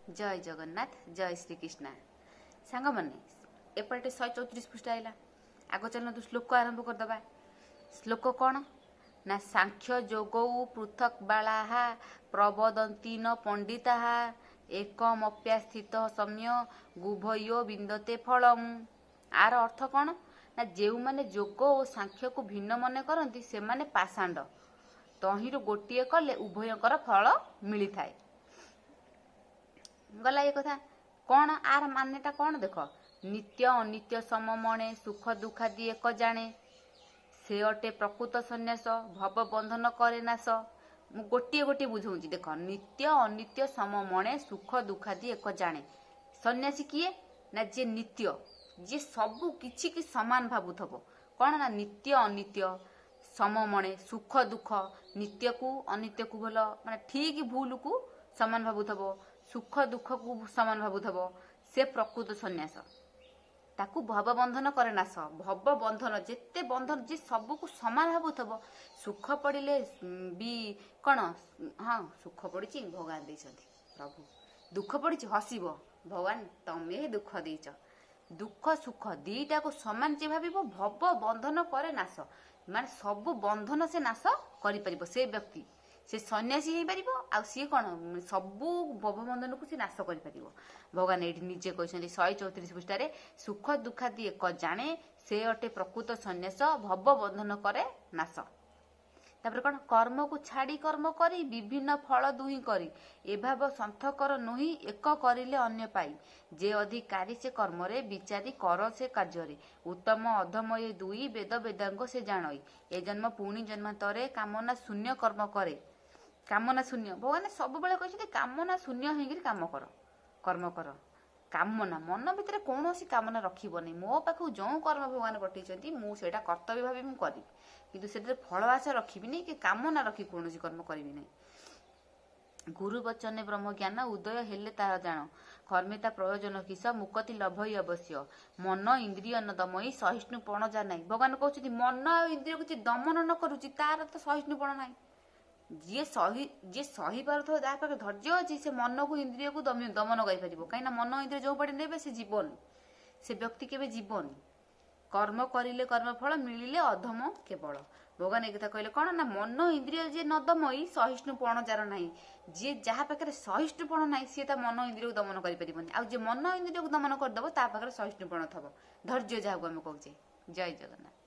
जय जगन्नाथ जय श्रीकृष्ण सांग मैंने एपटे 134 पृष्ठ आइला आग चलतु श्लोक आरंभ करदे। श्लोक कौन ना सांख्य जोगौ पृथक बाला प्रवदंती न पंडिता एकमप्यास्थित सम्य गुभयो विंदते फलम। आर अर्थ कौन ना जो माने जोग और सांख्य को भिन्न मन करती से माने पाषांड तहिरु गोटे कले उभयकर फल मिली थाए। गला ये कथा कौन आर मान्यता कौन देख नित्य अनित्य सममणे सुख दुखादि एक जाने से अटे प्रकृत सन्यास भव बंधन करे नाश। मु गोटे गोटे बुझाऊँगी देख नित्य अनित्य सममणे सुख दुखादि एक जाने सन्यासी किए ना जे नित्य जे सबू किछि की समान भावुथबो कौन ना नित्य अनित्य सममणे सुख दुख नित्य को अनित्य को भल माने ठीक भूल को समान भावुथबो सुख दुख को समान भावुथबो से प्रकृत सन्यास ताकू भव बंधन करे नाश। भव बंधन जेते बंधन जे सबू को समान भावुथबो सुख पड़िले भी कौन हाँ सुख पड़ी भगवान देइछंती प्रभु दुख पड़ी हसीबो भगवान तमे दुख देइछ दुख सुख दीटा को समान जे भाविबो भव बंधन करे नाश माने सबू बंधन से नाश करि परिबो से व्यक्ति से सन्यासी हो पार आ सी कौन सबू भवबंधन को सी नाश कर भगवान ये निजे कहते 134 पृष्ठ सुख दुखादि एक जाने से अटे प्रकृत सन्यास भव बंधन करे नाश। तापर कौन कर्म को छाड़ी कर्म करी विभिन्न फल दुही करी एभाव संथ कर नुही एक करिले अन्य पाई जे अधिकारी से कर्म रे विचारी कर से कार्य उत्तम अधम ये दुई वेद वेदांग से जानई ए जन्म पुणी जन्मांतरे कामना शून्य कर्म करे कामना शून्य भगवान सब बेले कहते कामना शून्य होकर काम कर कर्म कर कामना मन भितर कौन कामना रखनी मो पाखु जो कर्म भगवान पठे मुझे कर्तव्य भावी मु करी किंतु से फल आशा रखी कि कामना रखी कौन कर्म करी नहीं। गुरु वचने ब्रह्म ज्ञान उदय हेले तार जान कर्मेता प्रयोजन किस मुक्ति लभई अवश्य मन इंद्रिय न दमई सहिष्णुपण जा ना। भगवान कहते मन आ इंद्रिय को दमन न करुच्ची तार तो सहिष्णुपण ना जी सही पार जहाँ पाखे धैर्य अच्छी से मन को इंद्रिय को दमन कर कहीं मन इंद्रिय जो पड़े ने से जीवन से व्यक्ति केवे जीवन कर्म करिले कर्म फल मिलिले अधम केवल। भगवान एक कथा कहले कौन ना मन इंद्रिय जे न दमई सहिष्णुपण जार ना जी जहाँ पाखे सहिष्णुपण ना सी मन इंद्रिय को दमन कर आ जे मन इंद्रिय को दमन करदेव ता पाखे सहिष्णुपण थब धैर्य जहाँ आम कहे। जय जगन्नाथ।